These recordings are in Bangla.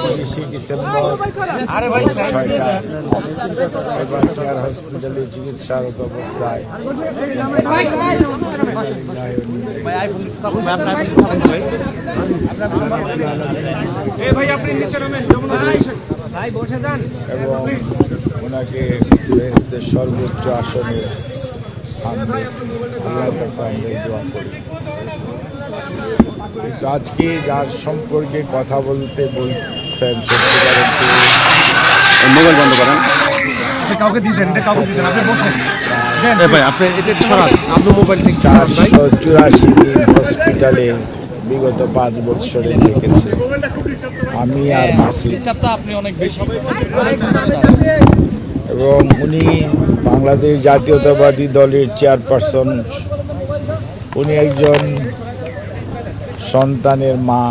30 ডিসেম্বর এবার কেয়ার হসপিটালে চিকিৎসারত অবস্থায় এবং ওনাকে বেহেশতের সর্বোচ্চ আসনে স্থান আল্লাহর কাছে আমরা দোয়া করি। কিন্তু আজকে যার সম্পর্কে কথা বলতে বলছেন মোবাইল বন্ধ করেন, কাউকে দিতেন, কাউকে দিতেন, আপনি বসেন। আপনি এটা সরান, আপনি মোবাইল 484 দিন হসপিটালে বিগত 5 বছরে থেকেছে আমি আর মাসুদ। এবং উনি বাংলাদেশ জাতীয়তাবাদী দলের চেয়ারপারসন। উনি একজন সন্তানের মা,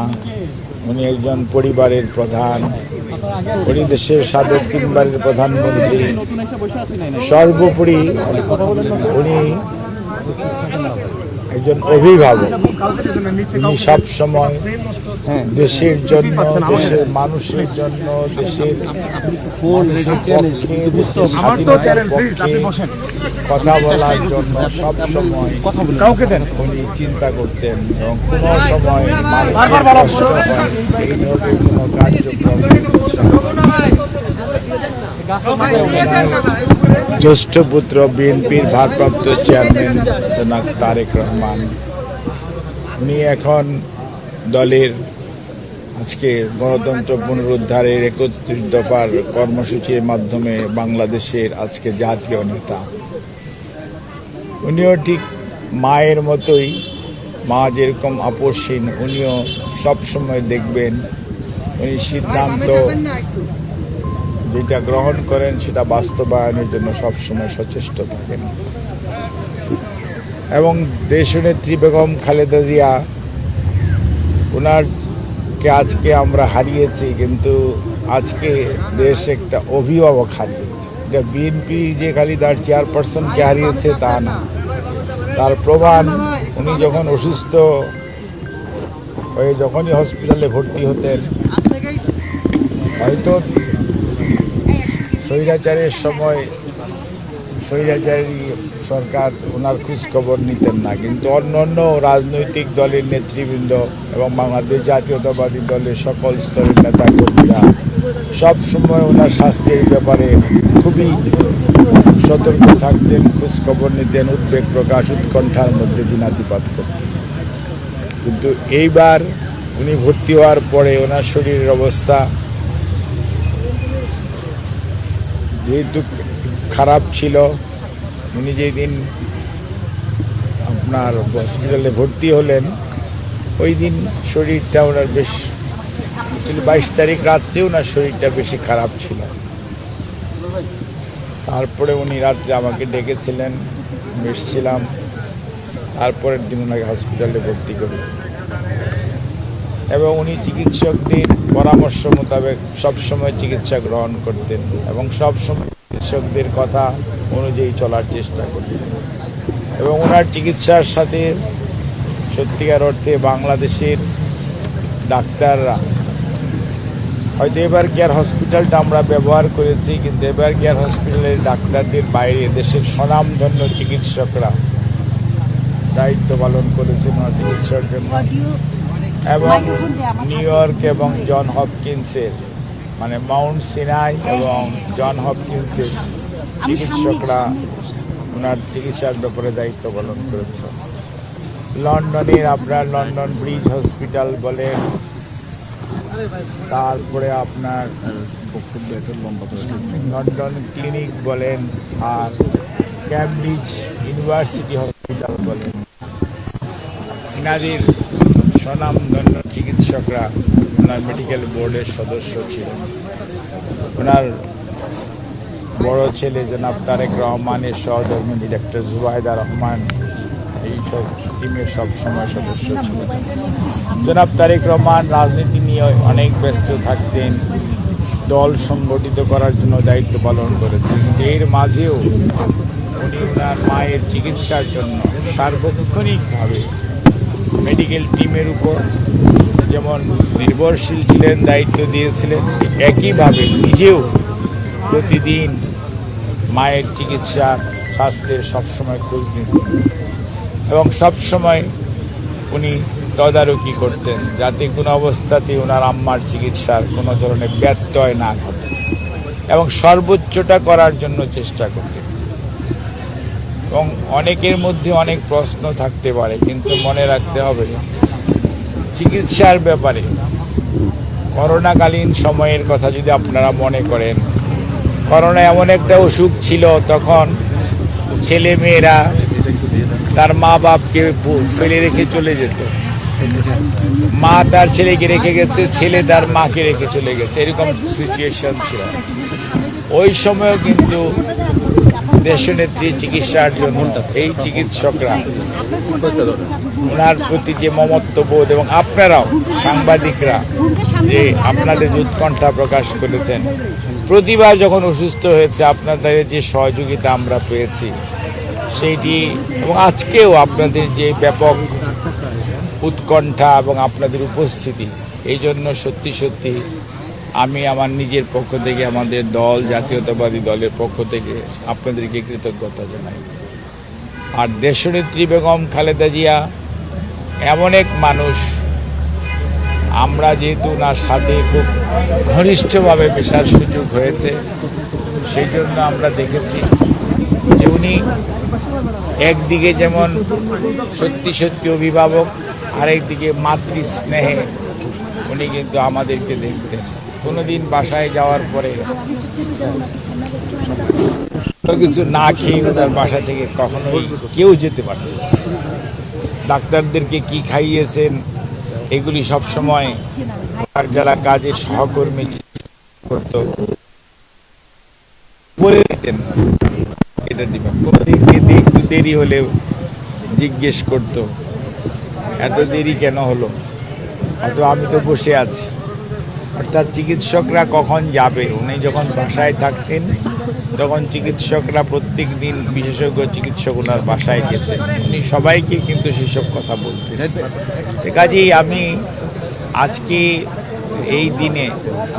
উনি একজন পরিবারের প্রধান, উনি দেশের সাবেক 3 বারের প্রধানমন্ত্রী। সর্বোপরি উনি একজন অভিভাবক। উনি সবসময় দেশের জন্য, দেশের মানুষের জন্য, দেশের পক্ষে, দেশের স্বাধীনতার পক্ষে কথা বলার জন্য সবসময় উনি চিন্তা করতেন এবং কোনো সময় মানুষের কষ্ট হয় এইভাবে কোনো কার্যক্রম। জ্যেষ্ঠ পুত্র বিএনপির ভারপ্রাপ্ত চেয়ারম্যান জনাব তারেক রহমান, উনি এখন দলের আজকে গণতন্ত্র পুনরুদ্ধারের 31 দফার কর্মসূচির মাধ্যমে বাংলাদেশের আজকে জাতীয় নেতা। উনিও ঠিক মায়ের মতোই, মা যেরকম আপসহীন, উনিও সবসময় দেখবেন উনি সিদ্ধান্ত যেটা গ্রহণ করেন সেটা বাস্তবায়নের জন্য সবসময় সচেষ্ট থাকেন। এবং দেশনেত্রী বেগম খালেদা জিয়া, ওনারকে আজকে আমরা হারিয়েছি, কিন্তু আজকে দেশ একটা অভিভাবক হারিয়েছে। এটা বিএনপি যে খালি তার চেয়ারপারসনকে হারিয়েছে তা না, তার প্রমাণ উনি যখন অসুস্থ হয়ে যখনই হসপিটালে ভর্তি হতেন, হয়তো স্বৈরাচারের সময় স্বৈরাচারী সরকার ওনার খোঁজখবর নিতেন না, কিন্তু অন্য অন্য রাজনৈতিক দলের নেতৃবৃন্দ এবং বাংলাদেশ জাতীয়তাবাদী দলের সকল স্তরের নেতাকর্মীরা সবসময় ওনার স্বাস্থ্যের ব্যাপারে খুবই সতর্ক থাকতেন, খোঁজখবর নিতেন, উদ্বেগ প্রকাশ, উৎকণ্ঠার মধ্যে দিনাতিপাত করতেন। কিন্তু এইবার উনি ভর্তি হওয়ার পরে ওনার শরীরের অবস্থা যেহেতু খারাপ ছিল, উনি যেদিন আপনার হসপিটালে ভর্তি হলেন ওই দিন শরীরটা ওনার বেশ, 22 তারিখ রাত্রে ওনার শরীরটা বেশি খারাপ ছিল। তারপরে উনি রাত্রে আমাকে ডেকেছিলেন, এসেছিলাম, তারপরের দিন ওনাকে হসপিটালে ভর্তি করি এবং উনি চিকিৎসকদের পরামর্শ মোতাবেক সবসময় চিকিৎসা গ্রহণ করতেন এবং সবসময় চিকিৎসকদের কথা অনুযায়ী চলার চেষ্টা করতেন। এবং ওনার চিকিৎসার সাথে সত্যিকার অর্থে বাংলাদেশের ডাক্তাররা, হয়তো এবার কেয়ার হসপিটালটা আমরা ব্যবহার করেছি, কিন্তু এবার কেয়ার হসপিটালের ডাক্তারদের বাইরে দেশের স্বনামধন্য চিকিৎসকরা দায়িত্ব পালন করেছেন ওনার চিকিৎসার জন্য। এবং নিউ ইয়র্ক এবং জন হপকিন্সের, মানে মাউন্ট সিনাই এবং জন হপকিন্সের চিকিৎসকরা ওনার চিকিৎসার ব্যাপারে দায়িত্ব পালন করেছে। লন্ডনের আপনার লন্ডন ব্রিজ হসপিটাল বলেন, তারপরে আপনার লন্ডন ক্লিনিক বলেন, আর ক্যামব্রিজ ইউনিভার্সিটি হসপিটাল বলেন, ইনাদের স্বনামধন্য চিকিৎসকরা ওনার মেডিকেল বোর্ডের সদস্য ছিলেন। ওনার বড় ছেলে জনাব তারেক রহমানের সহধর্মিণী ডাক্তার জুবাইদা রহমান এই সব টিমের সবসময় সদস্য ছিলেন। জনাব তারেক রহমান রাজনীতি নিয়ে অনেক ব্যস্ত থাকতেন, দল সংগঠিত করার জন্য দায়িত্ব পালন করেছেন। এর মাঝেও উনি ওনার মায়ের চিকিৎসার জন্য সার্বক্ষণিকভাবে মেডিকেল টিমের উপর যেমন নির্ভরশীল ছিলেন, দায়িত্ব দিয়েছিলেন, একইভাবে নিজেও প্রতিদিন মায়ের চিকিৎসা স্বাস্থ্যের সবসময় খোঁজ নিতেন এবং সবসময় উনি তদারকি করতেন যাতে কোনো অবস্থাতেই ওনার আম্মার চিকিৎসার কোনো ধরনের ব্যত্যয় না ঘটে এবং সর্বোচ্চটা করার জন্য চেষ্টা করতেন। এবং অনেকের মধ্যে অনেক প্রশ্ন থাকতে পারে, কিন্তু মনে রাখতে হবে চিকিৎসার ব্যাপারে করোনাকালীন সময়ের কথা যদি আপনারা মনে করেন, করোনা এমন একটা অসুখ ছিল, তখন ছেলে মেয়েরা তার মা বাপকে ফেলে রেখে চলে যেত, মা তার ছেলেকে রেখে গেছে, ছেলে তার মাকে রেখে চলে গেছে, এরকম সিচুয়েশন ছিল। ওই সময়ও কিন্তু দেশনেত্রী চিকিৎসার জন্য এই চিকিৎসকরা ওনার প্রতি যে মমত্ববোধ এবং আপনারাও সাংবাদিকরা যে আপনাদের যে উৎকণ্ঠা প্রকাশ করেছেন, প্রতিবার যখন অসুস্থ হয়েছে আপনাদের যে সহযোগিতা আমরা পেয়েছি সেইটি, এবং আজকেও আপনাদের যে ব্যাপক উৎকণ্ঠা এবং আপনাদের উপস্থিতি, এই জন্য সত্যি সত্যি আমি আমার নিজের পক্ষ থেকে, আমাদের দল জাতীয়তাবাদী দলের পক্ষ থেকে আপনাদেরকে কৃতজ্ঞতা জানাই। আর দেশনেত্রী বেগম খালেদা জিয়া এমন এক মানুষ, আমরা যেহেতু ওনার সাথে খুব ঘনিষ্ঠভাবে মেশার সুযোগ হয়েছে, সেই জন্য আমরা দেখেছি যে উনি একদিকে যেমন সত্যি সত্যি অভিভাবক, আরেকদিকে মাতৃস্নেহে উনি কিন্তু আমাদেরকে দেখতেন। কোনোদিন বাসায় যাওয়ার পরে কিছু না খেয়ে তার বাসা থেকে কখনোই কেউ যেতে পারত না। ডাক্তারদেরকে কি খাইয়েছেন এগুলি সবসময় যারা কাজের সহকর্মী করতো বলে দিতেন এটা দিবেন। কোনোদিন একটু দেরি হলে জিজ্ঞেস করতো এত দেরি কেন হলো, হয়তো আমি তো বসে আছি। অর্থাৎ চিকিৎসকরা কখন যাবে, উনি যখন বাসায় থাকতেন তখন চিকিৎসকরা প্রত্যেক দিন বিশেষজ্ঞ চিকিৎসক ওনার বাসায় যেতেন, উনি সবাইকে কিন্তু সেসব কথা বলতেন। কাজেই আমি আজকে এই দিনে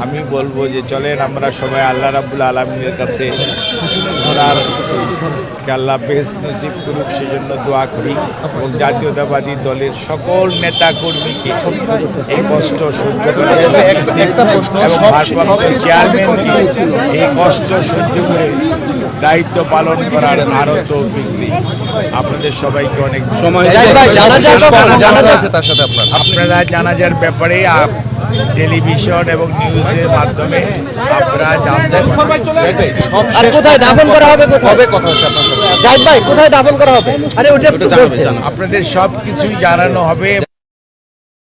আমি বলবো যে চলেন আমরা সবাই আল্লাহ রাব্বুল আলামিনের কাছে ওনার আল্লাহ বেহেশত নসিব করুক সেজন্য দোয়া করি, এবং জাতীয়তাবাদী দলের সকল নেতা কর্মীকে এই কষ্ট সহ্য করে এবং ভারপ্রাপ্ত চেয়ারম্যানকে এই কষ্ট সহ্য করে দায়িত্ব পালন করার আরও তৌফিক দিই। আপনাদের সবাইকে অনেক সময় আপনারা জানাজার ব্যাপারে টেলিভিশন এবং নিউজের মাধ্যমে আপনারা জানতে আর কোথায় দাফন করা হবে, কবে কথা হচ্ছে আপনার সাথে? জাহিদ ভাই, কোথায় দাফন করা হবে? আরে ওটা আপনাদের সব কিছুই জানানো হবে।